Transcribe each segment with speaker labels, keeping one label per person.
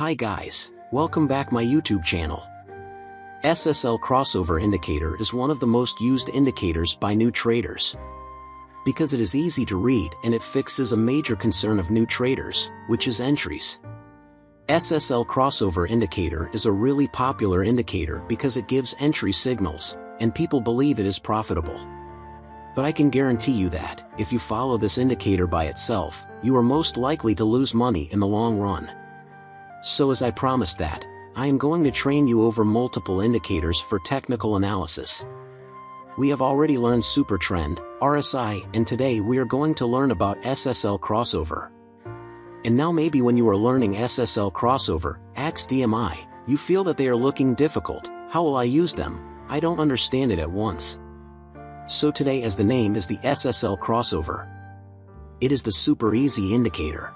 Speaker 1: Hi guys, welcome back my YouTube channel. SSL crossover indicator is one of the most used indicators by new traders. Because it is easy to read and it fixes a major concern of new traders, which is entries. SSL crossover indicator is a really popular indicator because it gives entry signals, and people believe it is profitable. But I can guarantee you that, if you follow this indicator by itself, you are most likely to lose money in the long run. So as I promised that, I am going to train you over multiple indicators for technical analysis. We have already learned Super Trend, RSI, and today we are going to learn about SSL crossover. And now maybe when you are learning SSL crossover, ADX DMI, you feel that they are looking difficult. How will I use them? I don't understand it at once. So today, as the name is the SSL crossover, it is the super easy indicator.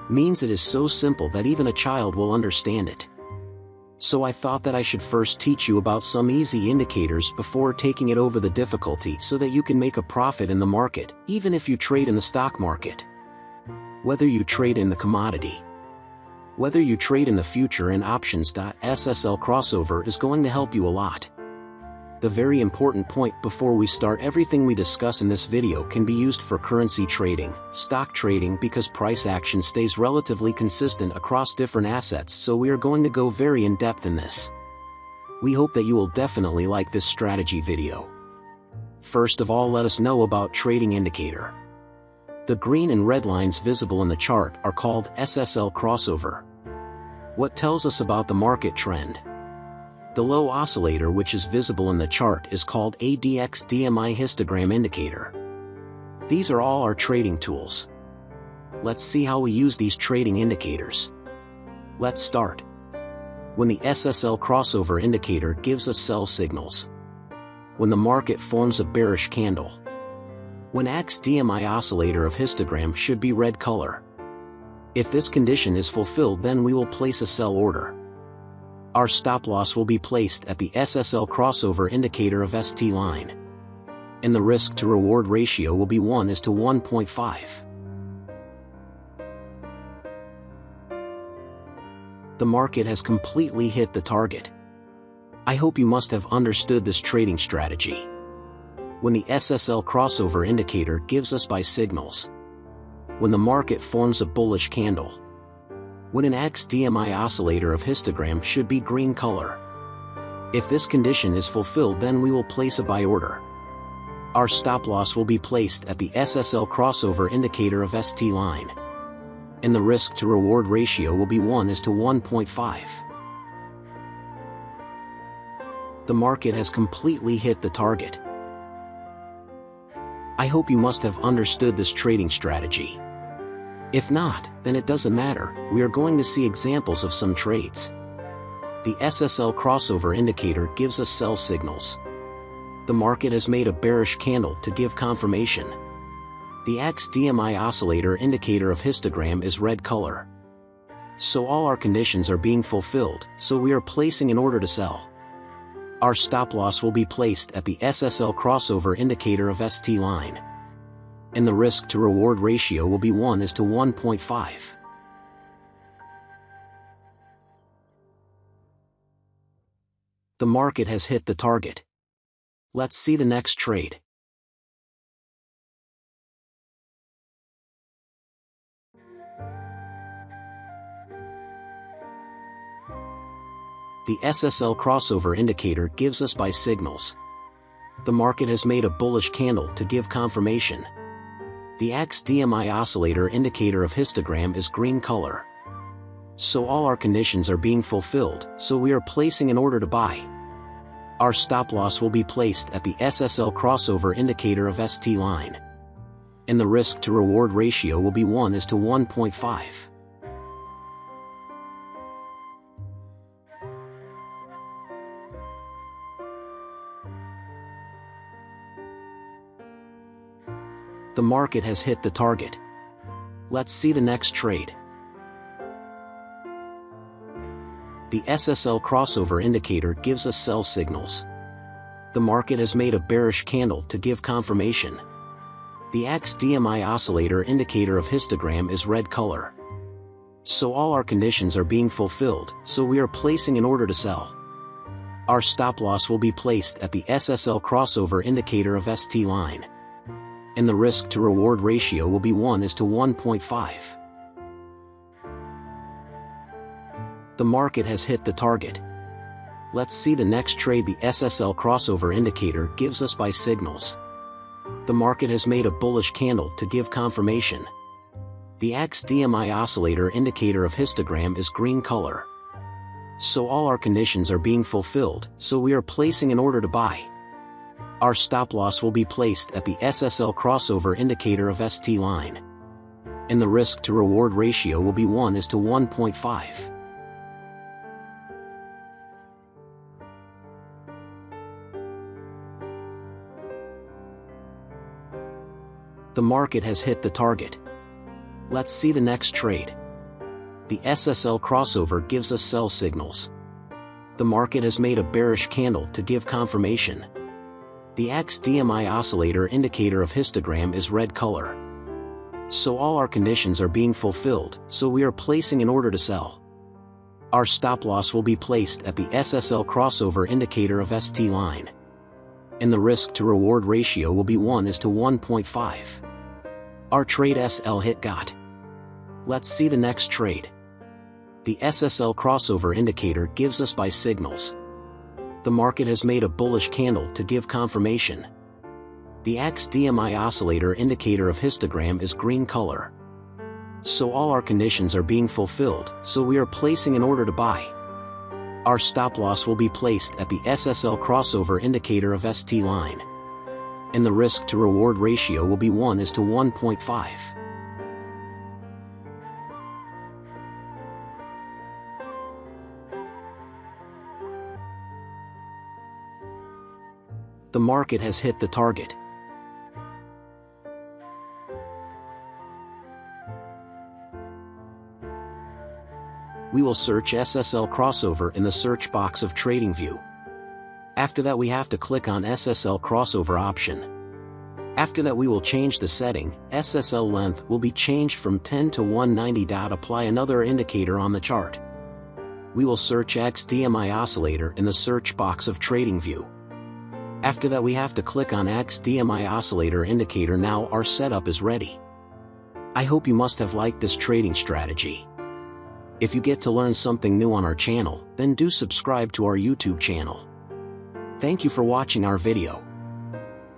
Speaker 1: Means it is so simple that even a child will understand it. So I thought that I should first teach you about some easy indicators before taking it over the difficulty so that you can make a profit in the market, even if you trade in the stock market. Whether you trade in the commodity, whether you trade in the future and options. SSL crossover is going to help you a lot. The very important point before we start: everything we discuss in this video can be used for currency trading, stock trading, because price action stays relatively consistent across different assets, so we are going to go very in depth in this. We hope that you will definitely like this strategy video. First of all, let us know about trading indicator. The green and red lines visible in the chart are called SSL crossover. What tells us about the market trend? The low oscillator, which is visible in the chart, is called ADX DMI histogram indicator. These are all our trading tools. Let's see how we use these trading indicators. Let's start. When the SSL crossover indicator gives us sell signals. When the market forms a bearish candle. When ADX DMI oscillator of histogram should be red color. If this condition is fulfilled, then we will place a sell order. Our stop loss will be placed at the SSL crossover indicator of ST line. And the risk to reward ratio will be 1:1.5. The market has completely hit the target. I hope you must have understood this trading strategy. When the SSL crossover indicator gives us buy signals. When the market forms a bullish candle. When an ADX DMI oscillator of histogram should be green color. If this condition is fulfilled, then we will place a buy order. Our stop loss will be placed at the SSL crossover indicator of ST line. And the risk to reward ratio will be 1:1.5. The market has completely hit the target. I hope you must have understood this trading strategy. If not, then it doesn't matter, we are going to see examples of some trades. The SSL crossover indicator gives us sell signals. The market has made a bearish candle to give confirmation. The ADX DMI oscillator indicator of histogram is red color. So all our conditions are being fulfilled, so we are placing an order to sell. Our stop loss will be placed at the SSL crossover indicator of ST line. And the risk to reward ratio will be 1:1.5. The market has hit the target. Let's see the next trade. The SSL crossover indicator gives us buy signals. The market has made a bullish candle to give confirmation. The ADX DMI oscillator indicator of histogram is green color. So all our conditions are being fulfilled, so we are placing an order to buy. Our stop loss will be placed at the SSL crossover indicator of ST line. And the risk to reward ratio will be 1:1.5. The market has hit the target. Let's see the next trade. The SSL crossover indicator gives us sell signals. The market has made a bearish candle to give confirmation. The ADX DMI oscillator indicator of histogram is red color. So all our conditions are being fulfilled, so we are placing an order to sell. Our stop loss will be placed at the SSL crossover indicator of ST line. And the risk to reward ratio will be 1:1.5. The market has hit the target. Let's see the next trade the SSL crossover indicator gives us by signals. The market has made a bullish candle to give confirmation. The XDMI oscillator indicator of histogram is green color. So all our conditions are being fulfilled, so we are placing an order to buy. Our stop loss will be placed at the SSL crossover indicator of ST line. And the risk to reward ratio will be 1:1.5. The market has hit the target. Let's see the next trade. The SSL crossover gives us sell signals. The market has made a bearish candle to give confirmation. The XDMI oscillator indicator of histogram is red color. So all our conditions are being fulfilled, so we are placing an order to sell. Our stop loss will be placed at the SSL crossover indicator of ST line. And the risk to reward ratio will be 1:1.5. Our trade SL hit got. Let's see the next trade. The SSL crossover indicator gives us buy signals. The market has made a bullish candle to give confirmation. The XDMI oscillator indicator of histogram is green color. So all our conditions are being fulfilled, so we are placing an order to buy. Our stop loss will be placed at the SSL crossover indicator of ST line. And the risk to reward ratio will be 1:1.5. The market has hit the target. We will search SSL crossover in the search box of TradingView. After that we have to click on SSL crossover option. After that we will change the setting, SSL length will be changed from 10 to 190. Apply another indicator on the chart. We will search XDMI oscillator in the search box of TradingView. After that we have to click on XDMI oscillator indicator. Now our setup is ready. I hope you must have liked this trading strategy. If you get to learn something new on our channel, then do subscribe to our YouTube channel. Thank you for watching our video.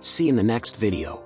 Speaker 1: See you in the next video.